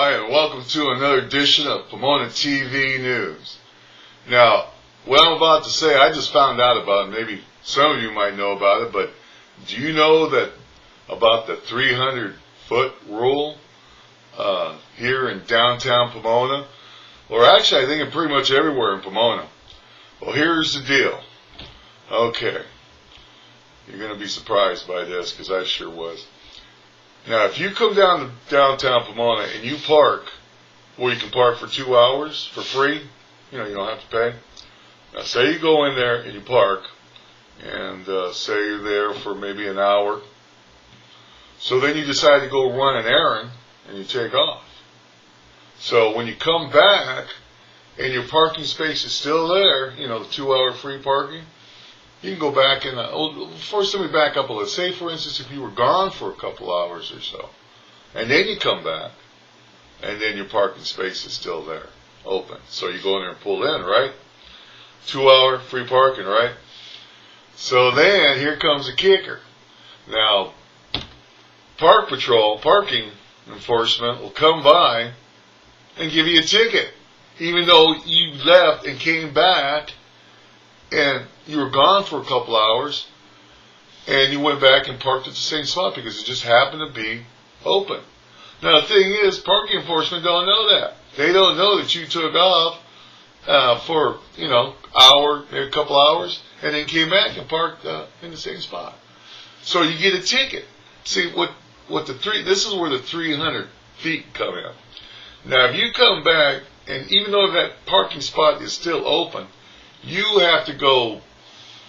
Hi, and welcome to another edition of Pomona TV News. Now, what I'm about to say, I just found out about it. Maybe some of you might know about it, but do you know that about the 300-foot rule here in downtown Pomona? Or actually, I think it's pretty much everywhere in Pomona. Well, here's the deal. Okay. You're going to be surprised by this, because I sure was. Now, if you come down to downtown Pomona and you park, where you can park for 2 hours for free, you don't have to pay. Now, say you go in there and you park, and say you're there for maybe an hour. So then you decide to go run an errand, and you take off. So when you come back, and your parking space is still there, the 2 hour free parking, you can go back and, first let me back up a little. Say, for instance, if you were gone for a couple hours or so, and then you come back, and then your parking space is still there, open. So you go in there and pull in, right? 2 hour free parking, right? So then, here comes the kicker. Now, parking enforcement will come by and give you a ticket, even though you left and came back, and you were gone for a couple hours, and you went back and parked at the same spot because it just happened to be open. Now, the thing is, parking enforcement don't know that. They don't know that you took off for, hour, maybe a couple hours, and then came back and parked in the same spot. So you get a ticket. See, this is where the 300 feet come in. Now, if you come back, and even though that parking spot is still open, you have to go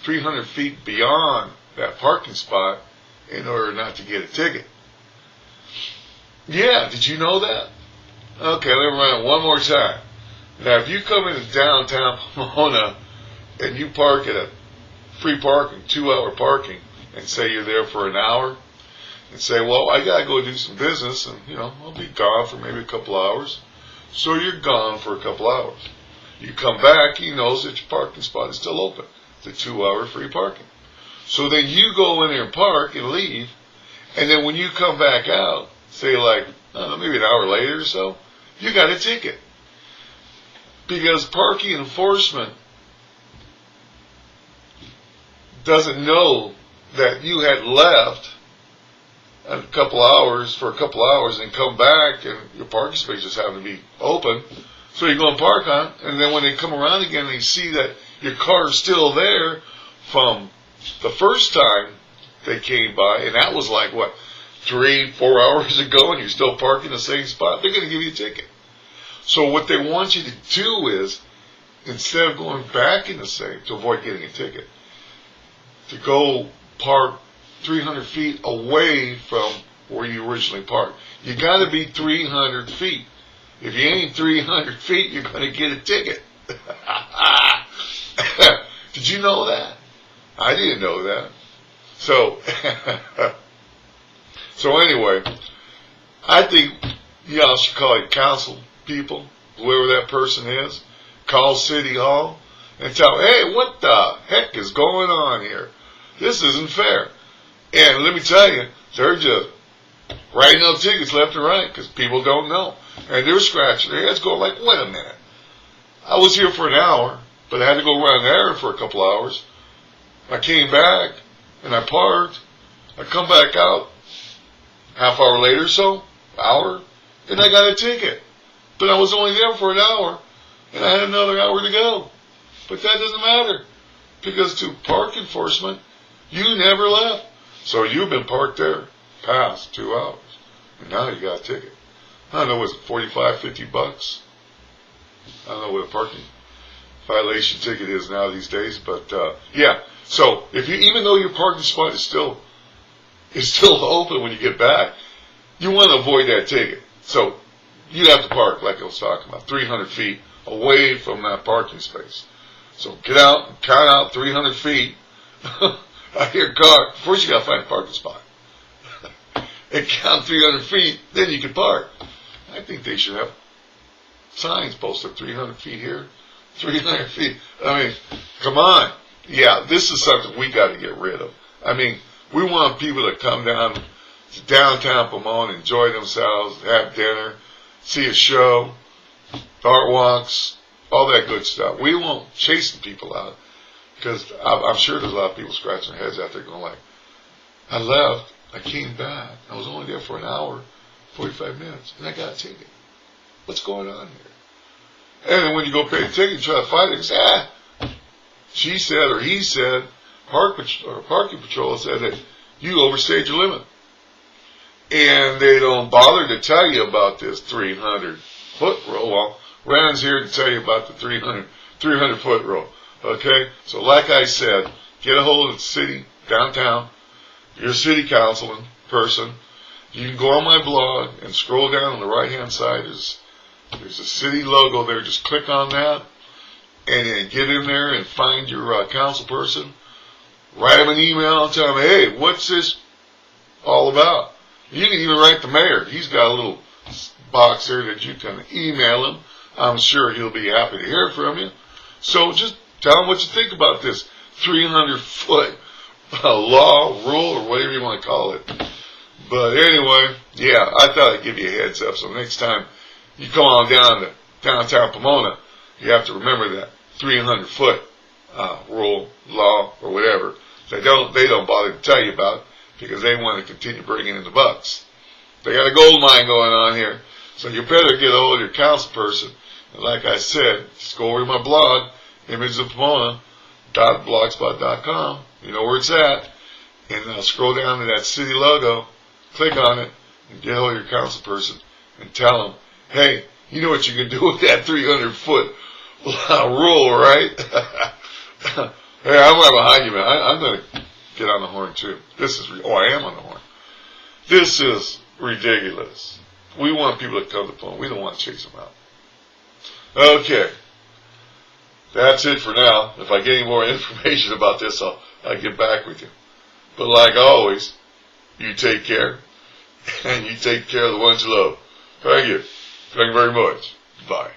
300 feet beyond that parking spot in order not to get a ticket. Yeah, did you know that? Okay, let me run it one more time. Now, if you come into downtown Pomona and you park at a free parking, 2 hour parking, and say you're there for an hour, and say, well, I got to go do some business, and, I'll be gone for maybe a couple hours. So you're gone for a couple hours. You come back, he knows that your parking spot is still open, the 2 hour free parking. So then you go in there and park and leave, and then when you come back out, say maybe an hour later or so, you got a ticket. Because parking enforcement doesn't know that you had left for a couple hours and come back and your parking space just happened to be open. So you go and park on it, and then when they come around again, they see that your car is still there from the first time they came by, and that was 3-4 hours ago, and you're still parking in the same spot. They're going to give you a ticket. So what they want you to do is, instead of going back in the same, to avoid getting a ticket, to go park 300 feet away from where you originally parked. You got to be 300 feet. If you ain't 300 feet, you're going to get a ticket. Did you know that? I didn't know that. So anyway, I think y'all should call it council people, whoever that person is. Call City Hall and tell them, hey, what the heck is going on here? This isn't fair. And let me tell you, they're just writing out tickets left and right because people don't know. And they're scratching their heads going wait a minute. I was here for an hour, but I had to go run an errand for a couple hours. I came back, and I parked. I come back out half hour later or so, hour, and I got a ticket. But I was only there for an hour, and I had another hour to go. But that doesn't matter, because to park enforcement, you never left. So you've been parked there past 2 hours, and now you got a ticket. I don't know, was it $45, $50? I don't know what a parking violation ticket is now these days, but yeah. So even though your parking spot is still open when you get back, you want to avoid that ticket. So you have to park, like I was talking about, 300 feet away from that parking space. So get out and count out 300 feet. I hear car. First, you got to find a parking spot. And count 300 feet, then you can park. I think they should have signs posted 300 feet here, 300 feet. I mean, come on. Yeah, this is something we got to get rid of. I mean, we want people to come down to downtown Pomona, enjoy themselves, have dinner, see a show, art walks, all that good stuff. We won't chase the people out, because I'm sure there's a lot of people scratching their heads out there going like, I left, I came back, I was only there for an hour, 45 minutes, and I got a ticket. What's going on here? And then when you go pay the ticket and try to fight it, you say, she said or he said, parking patrol said that you overstayed your limit. And they don't bother to tell you about this 300-foot rule. Well, Rand's here to tell you about the 300-foot rule. Okay? So like I said, get a hold of the city, downtown, your city councilman person. You can go on my blog and scroll down on the right-hand side. There's a city logo there. Just click on that and then get in there and find your council person. Write them an email and tell them, hey, what's this all about? You can even write the mayor. He's got a little box there that you can email him. I'm sure he'll be happy to hear from you. So just tell him what you think about this 300-foot law, rule, or whatever you want to call it. But anyway, yeah, I thought I'd give you a heads up. So next time you come on down to downtown Pomona, you have to remember that 300-foot rule, law, or whatever. They don't bother to tell you about, because they want to continue bringing in the bucks. They got a gold mine going on here, so you better get a hold of your council person. And like I said, just go over to my blog, imagesofpomona.blogspot.com. You know where it's at, and scroll down to that city logo, click on it, and get a hold of your council person and tell them, hey, you know what you can do with that 300-foot rule, right? Hey, I'm right behind you, man. I'm going to get on the horn, too. I am on the horn. This is ridiculous. We want people to come to Pomona. We don't want to chase them out. Okay. That's it for now. If I get any more information about this, I'll get back with you. But like always, you take care, and you take care of the ones you love. Thank you. Thank you very much. Bye.